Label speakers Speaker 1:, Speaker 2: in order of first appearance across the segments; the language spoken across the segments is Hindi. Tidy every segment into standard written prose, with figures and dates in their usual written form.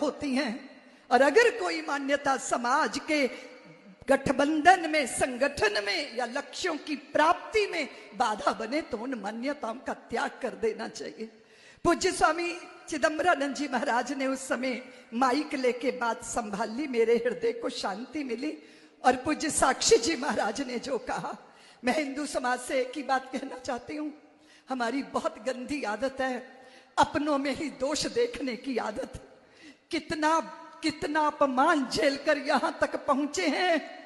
Speaker 1: होती हैं। और अगर कोई मान्यता समाज के गठबंधन में, संगठन में या लक्ष्यों की प्राप्ति में बाधा बने तो उन मान्यताओं का त्याग कर देना चाहिए। पूज्य स्वामी चिदंबरानंद जी महाराज ने उस समय माइक लेके बात संभाल ली, मेरे हृदय को शांति मिली। और पूज्य साक्षी जी महाराज ने जो कहा, मैं हिंदू समाज से एक ही बात कहना चाहती हूँ, हमारी बहुत गंदी आदत है अपनों में ही दोष देखने की आदत। कितना कितना अपमान झेलकर यहां तक पहुंचे हैं,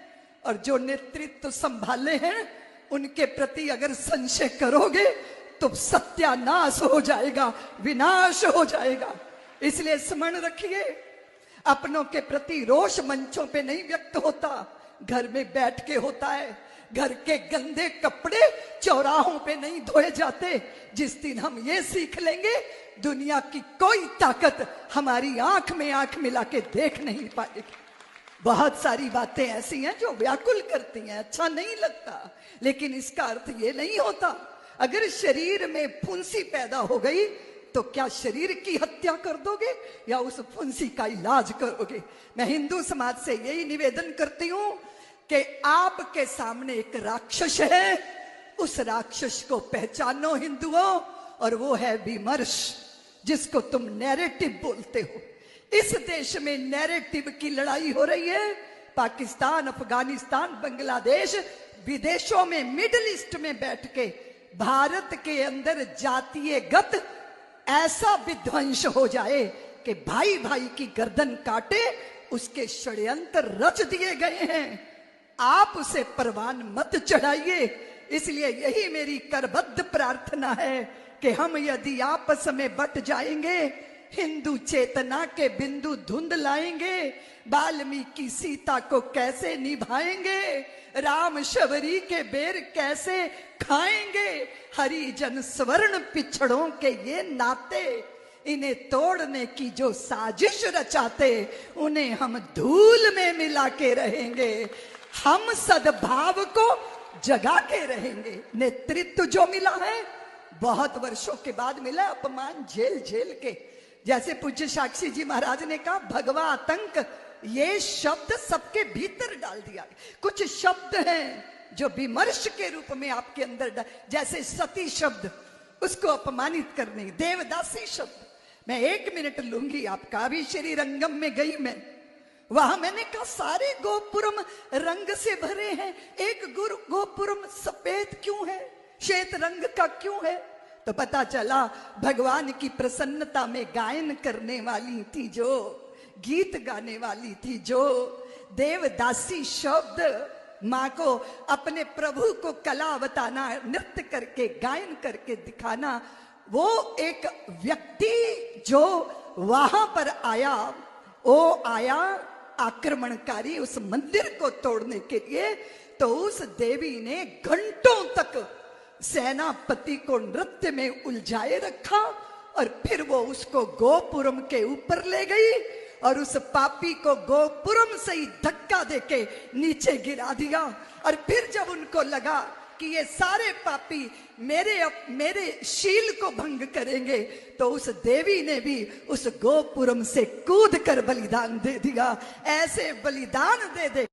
Speaker 1: और जो नेतृत्व संभाले हैं उनके प्रति अगर संशय करोगे तो सत्यानाश हो जाएगा, विनाश हो जाएगा। इसलिए स्मरण रखिए, अपनों के प्रति रोष मंचों पे नहीं व्यक्त होता, घर में बैठ के होता है। घर के गंदे कपड़े चौराहों पे नहीं धोए जाते। जिस दिन हम ये सीख लेंगे, दुनिया की कोई ताकत हमारी आंख में आंख मिला के देख नहीं पाएगी। बहुत सारी बातें ऐसी हैं जो व्याकुल करती हैं, अच्छा नहीं लगता, लेकिन इसका अर्थ ये नहीं होता अगर शरीर में फुंसी पैदा हो गई तो क्या शरीर की हत्या कर दोगे या उस फुंसी का इलाज करोगे। मैं हिंदू समाज से यही निवेदन करती हूं कि आपके सामने एक राक्षस है, उस राक्षस को पहचानो हिंदुओं, और वो है विमर्श, जिसको तुम नैरेटिव बोलते हो। इस देश में नैरेटिव की लड़ाई हो रही है। पाकिस्तान, अफगानिस्तान, बांग्लादेश, विदेशों में, मिडिल ईस्ट में बैठ के भारत के अंदर जातीयगत ऐसा विध्वंस हो जाए कि भाई भाई की गर्दन काटे, उसके षड्यंत्र रच दिए गए हैं। आप उसे परवान मत चढ़ाइए। इसलिए यही मेरी करबद्ध प्रार्थना है कि हम यदि आपस में बट जाएंगे, हिंदू चेतना के बिंदु धुंध लाएंगे, वाल्मीकि सीता को कैसे निभाएंगे, राम शबरी के बेर कैसे खाएंगे, हरिजन स्वर्ण पिछड़ों के ये नाते, इन्हें तोड़ने की जो साजिश रचाते, उन्हें हम धूल में मिला के रहेंगे। हम सद्भाव को जगा के रहेंगे। नेतृत्व जो मिला है बहुत वर्षों के बाद मिला, अपमान झेल झेल के। जैसे पूज्य साक्षी जी महाराज ने कहा, भगवा आतंक, ये शब्द सबके भीतर डाल दिया। कुछ शब्द हैं जो विमर्श के रूप में आपके अंदर, जैसे सती शब्द, उसको अपमानित करने, देवदासी शब्द। मैं 1 मिनट लूंगी आपका। अभी श्री रंगम में गई मैं, वहां मैंने कहा सारे गोपुरम रंग से भरे हैं, एक गोपुरम सफेद क्यों है, श्वेत रंग का क्यों है? तो पता चला भगवान की प्रसन्नता में गायन करने वाली थी, जो गीत गाने वाली थी, जो देवदासी शब्द माँ को अपने प्रभु को कला बताना, नृत्य करके गायन करके दिखाना। वो एक व्यक्ति जो वहां पर आया, वो आया आक्रमणकारी उस मंदिर को तोड़ने के लिए, तो उस देवी ने घंटों तक सेनापति को नृत्य में उलझाए रखा, और फिर वो उसको गोपुरम के ऊपर ले गई, और उस पापी को गोपुरम से ही धक्का देके नीचे गिरा दिया। और फिर जब उनको लगा कि ये सारे पापी मेरे शील को भंग करेंगे, तो उस देवी ने भी उस गोपुरम से कूद कर बलिदान दे दिया। ऐसे बलिदान दे दे